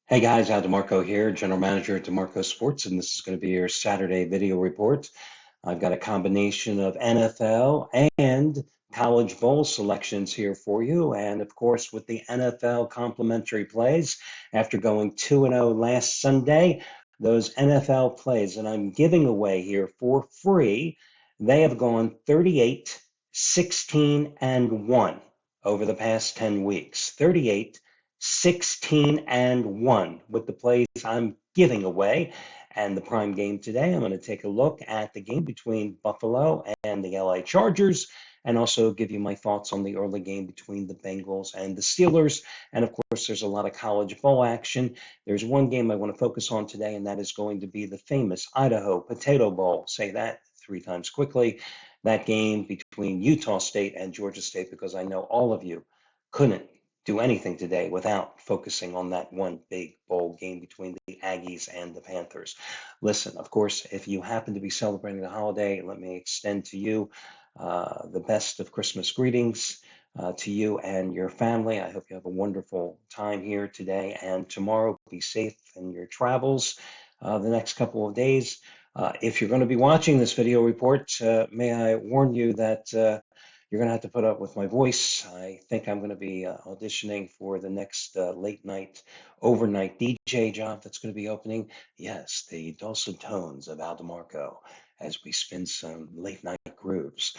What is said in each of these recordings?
Hey guys, DeMarco here, General Manager at DeMarco Sports, and this is going to be your Saturday video report. I've got a combination of NFL and college bowl selections here for you. And of course, with the NFL complimentary plays, after going 2-0 last Sunday, those NFL plays that I'm giving away here for free, they have gone 38, 16, and 1 over the past 10 weeks. 38, 16, and 1 with the plays I'm giving away. And the prime game today, I'm going to take a look at the game between Buffalo and the LA Chargers, and also give you my thoughts on the early game between the Bengals and the Steelers. And of course, there's a lot of college bowl action. There's one game I want to focus on today, and that is going to be the famous Idaho Potato Bowl. Say that three times quickly. That game between Utah State and Georgia State, because I know all of you couldn't do anything today without focusing on that one big bowl game between the Aggies and the Panthers. Listen, of course, if you happen to be celebrating the holiday, let me extend to you the best of Christmas greetings to you and your family. I hope you have a wonderful time here today and tomorrow. Be safe in your travels the next couple of days. If you're going to be watching this video report, may I warn you that you're going to have to put up with my voice. I think I'm going to be auditioning for the next late night, overnight DJ job that's going to be opening. Yes, the dulcet tones of Al DeMarco as we spin some late night grooves.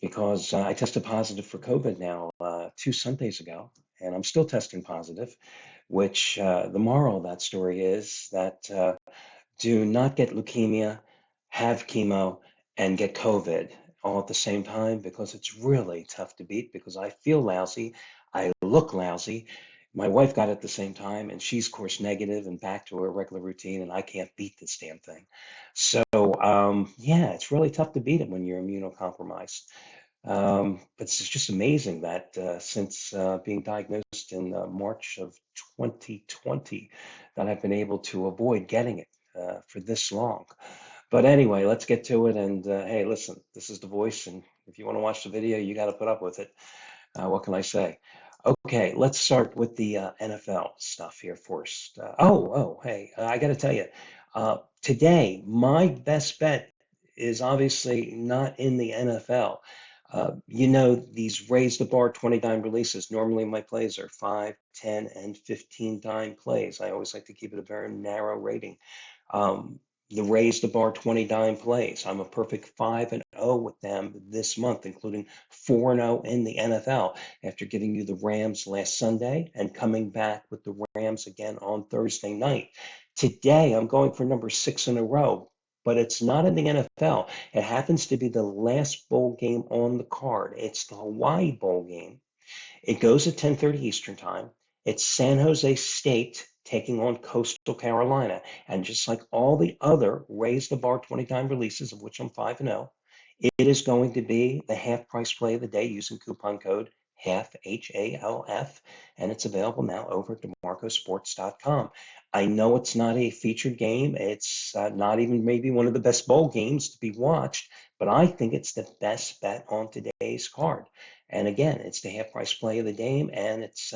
Because I tested positive for COVID now 2 Sundays ago, and I'm still testing positive, which the moral of that story is that do not get leukemia, have chemo, and get COVID all at the same time because it's really tough to beat because I feel lousy. I look lousy. My wife got it at the same time, and she's, of course, negative and back to her regular routine, and I can't beat this damn thing. So, yeah, it's really tough to beat it when you're immunocompromised. But it's just amazing that since being diagnosed in March of 2020, that I've been able to avoid getting it for this long. But anyway, let's get to it. And hey, listen, this is the voice, and if you want to watch the video, you got to put up with it. What can I say? Okay, let's start with the NFL stuff here first. Hey, I got to tell you, today my best bet is obviously not in the NFL. These raise the bar 20 dime releases. Normally my plays are 5, 10, and 15 dime plays. I always like to keep it a very narrow rating. The raise the bar 20 dime plays. I'm a perfect 5-0 with them this month, including 4-0 in the NFL after giving you the Rams last Sunday and coming back with the Rams again on Thursday night. Today, I'm going for number 6 in a row, but it's not in the NFL. It happens to be the last bowl game on the card. It's the Hawaii Bowl game. It goes at 10:30 Eastern Time. It's San Jose State taking on Coastal Carolina. And just like all the other raise the bar 20 time releases, of which I'm 5-0, it is going to be the half price play of the day using coupon code HALF, HALF, and it's available now over at DeMarcosports.com. I know it's not a featured game. It's not even maybe one of the best bowl games to be watched, but I think it's the best bet on today's card. And again, it's the half price play of the game, and it's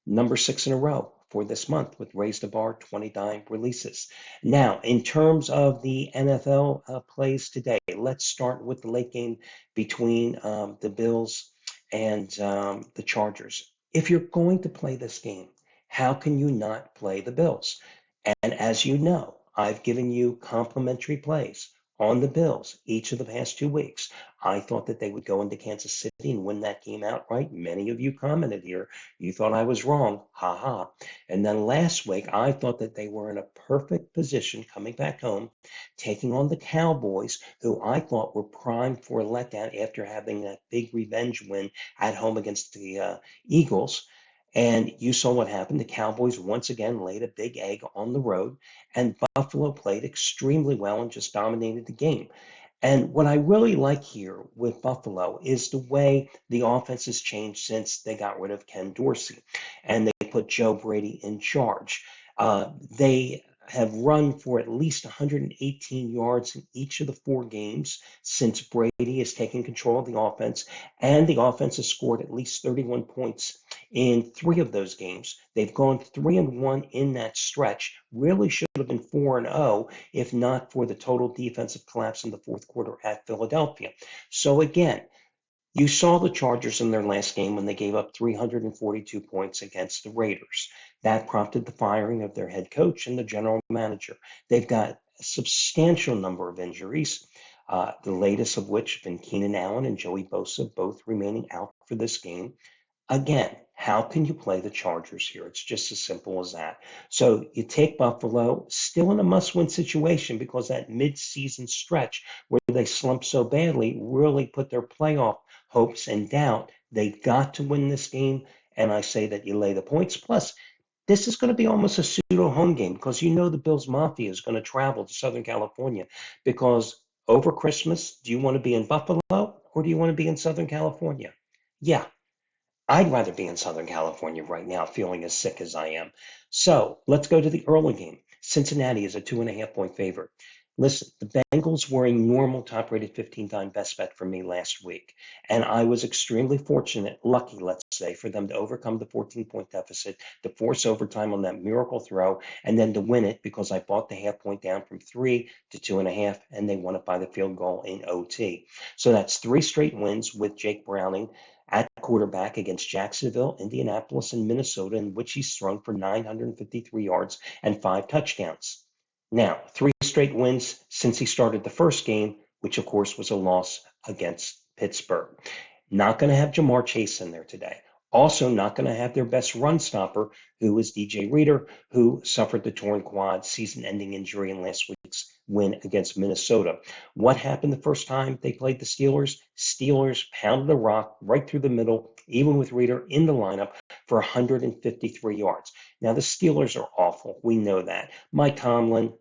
number 6 in a row for this month with Raise the Bar 20 dime releases. Now, in terms of the NFL plays today, let's start with the late game between the Bills and the Chargers. If you're going to play this game, how can you not play the Bills? And as you know, I've given you complimentary plays on the Bills each of the past 2 weeks. I thought that they would go into Kansas City and win that game outright. Many of you commented here. You thought I was wrong. Ha ha. And then last week, I thought that they were in a perfect position coming back home, taking on the Cowboys, who I thought were primed for a letdown after having that big revenge win at home against the Eagles. And you saw what happened. The Cowboys once again laid a big egg on the road, and Buffalo played extremely well and just dominated the game. And what I really like here with Buffalo is the way the offense has changed since they got rid of Ken Dorsey and they put Joe Brady in charge. They have run for at least 118 yards in each of the 4 games since Brady has taken control of the offense, and the offense has scored at least 31 points in 3 of those games. They've gone 3-1 in that stretch. Really should have been 4-0 if not for the total defensive collapse in the fourth quarter at Philadelphia. So again, you saw the Chargers in their last game when they gave up 342 points against the Raiders. That prompted the firing of their head coach and the general manager. They've got a substantial number of injuries, the latest of which have been Keenan Allen and Joey Bosa, both remaining out for this game. Again, how can you play the Chargers here? It's just as simple as that. So you take Buffalo, still in a must-win situation because that mid-season stretch where they slumped so badly really put their playoff hopes in doubt. They've got to win this game, and I say that you lay the points. Plus, this is going to be almost a pseudo home game because you know the Bills Mafia is going to travel to Southern California because over Christmas, do you want to be in Buffalo or do you want to be in Southern California? Yeah, I'd rather be in Southern California right now, feeling as sick as I am. So let's go to the early game. Cincinnati is a 2.5-point favorite. Listen, the Bengals were a normal top rated 15-time best bet for me last week. And I was extremely fortunate, lucky, let's say, for them to overcome the 14-point deficit, to force overtime on that miracle throw, and then to win it because I bought the half point down from 3 to 2.5, and they won it by the field goal in OT. So that's 3 straight wins with Jake Browning at quarterback against Jacksonville, Indianapolis, and Minnesota, in which he's thrown for 953 yards and 5 touchdowns. Now, 3 straight wins since he started the first game, which of course was a loss against Pittsburgh. Not going to have Jamar Chase in there today. Also not going to have their best run stopper, who is DJ Reader, who suffered the torn quad season-ending injury in last week's win against Minnesota. What happened the first time they played the Steelers? Steelers pounded the rock right through the middle, even with Reader in the lineup, for 153 yards. Now, the Steelers are awful. We know that. Mike Tomlin,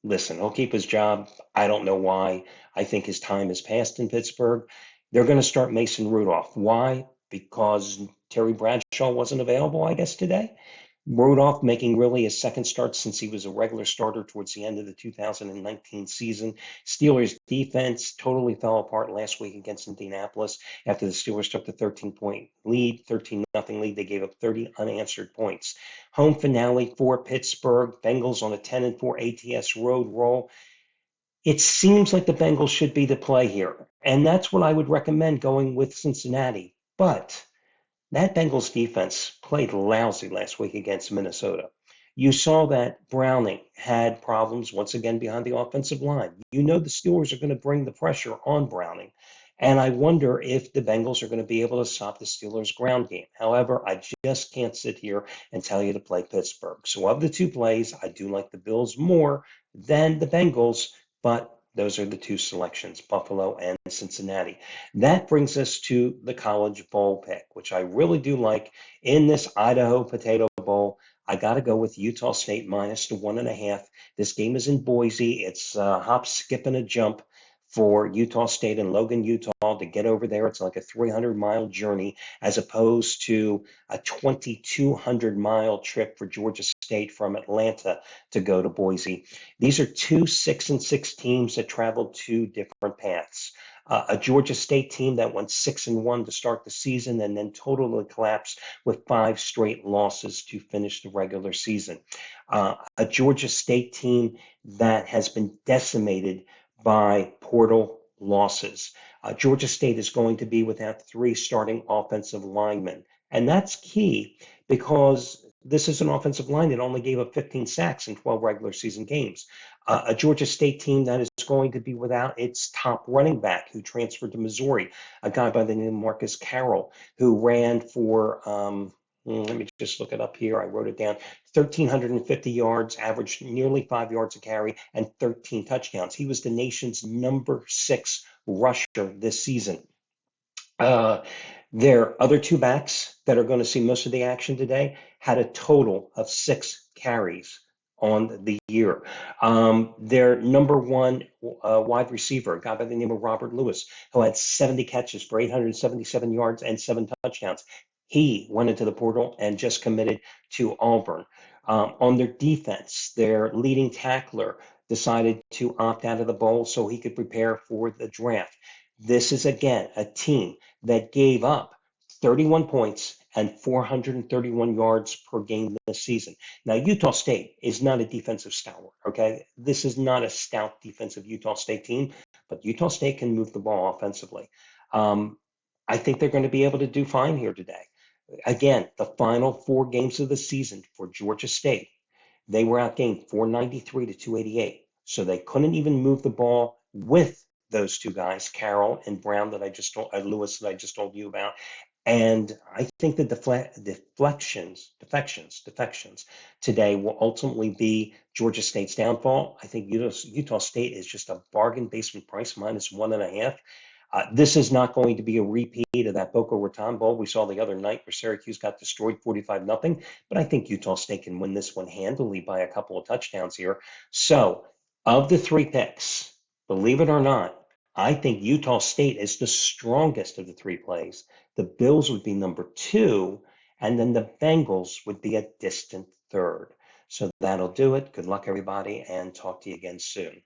listen, he'll keep his job. I don't know why. I think his time has passed in Pittsburgh. They're going to start Mason Rudolph. Why? Because Terry Bradshaw wasn't available, I guess, today. Rudolph making really his second start since he was a regular starter towards the end of the 2019 season. Steelers defense totally fell apart last week against Indianapolis after the Steelers took the 13-point lead, 13-0 lead. They gave up 30 unanswered points. Home finale for Pittsburgh. Bengals on a 10-4 ATS road roll. It seems like the Bengals should be the play here, and that's what I would recommend going with Cincinnati. But that Bengals defense played lousy last week against Minnesota. You saw that Browning had problems once again behind the offensive line. You know the Steelers are going to bring the pressure on Browning. And I wonder if the Bengals are going to be able to stop the Steelers' ground game. However, I just can't sit here and tell you to play Pittsburgh. So of the 2 plays, I do like the Bills more than the Bengals, but those are the 2 selections, Buffalo and Cincinnati. That brings us to the College Bowl pick, which I really do like. In this Idaho Potato Bowl, I got to go with Utah State minus the 1.5. This game is in Boise. It's a hop, skip, and a jump for Utah State and Logan, Utah to get over there. It's like a 300-mile journey as opposed to a 2,200-mile trip for Georgia State from Atlanta to go to Boise. These are 2 6-6 teams that traveled 2 different paths. A Georgia State team that went 6-1 to start the season and then totally collapsed with 5 straight losses to finish the regular season. A Georgia State team that has been decimated by portal losses. Georgia State is going to be without 3 starting offensive linemen. And that's key because this is an offensive line that only gave up 15 sacks in 12 regular season games. A Georgia State team that is going to be without its top running back who transferred to Missouri, a guy by the name of Marcus Carroll, who ran for let me just look it up here. I wrote it down. 1,350 yards, averaged nearly 5 yards a carry, and 13 touchdowns. He was the nation's number 6 rusher this season. Their other 2 backs that are going to see most of the action today had a total of 6 carries on the year. Their number 1 wide receiver, a guy by the name of Robert Lewis, who had 70 catches for 877 yards and 7 touchdowns. He went into the portal and just committed to Auburn. On their defense, their leading tackler decided to opt out of the bowl so he could prepare for the draft. This is, again, a team that gave up 31 points and 431 yards per game this season. Now, Utah State is not a defensive stalwart, okay? This is not a stout defensive Utah State team, but Utah State can move the ball offensively. Um, I think they're going to be able to do fine here today. Again, the final 4 games of the season for Georgia State, they were outgained 493 to 288. So they couldn't even move the ball with those two guys, Carroll and Brown, Lewis that I just told you about. And I think the defections today will ultimately be Georgia State's downfall. I think Utah State is just a bargain basement price, -1.5. This is not going to be a repeat of that Boca Raton Bowl we saw the other night where Syracuse got destroyed 45-0. But I think Utah State can win this one handily by a couple of touchdowns here. So, of the 3 picks, believe it or not, I think Utah State is the strongest of the 3 plays. The Bills would be number 2, and then the Bengals would be a distant third. So that'll do it. Good luck, everybody, and talk to you again soon.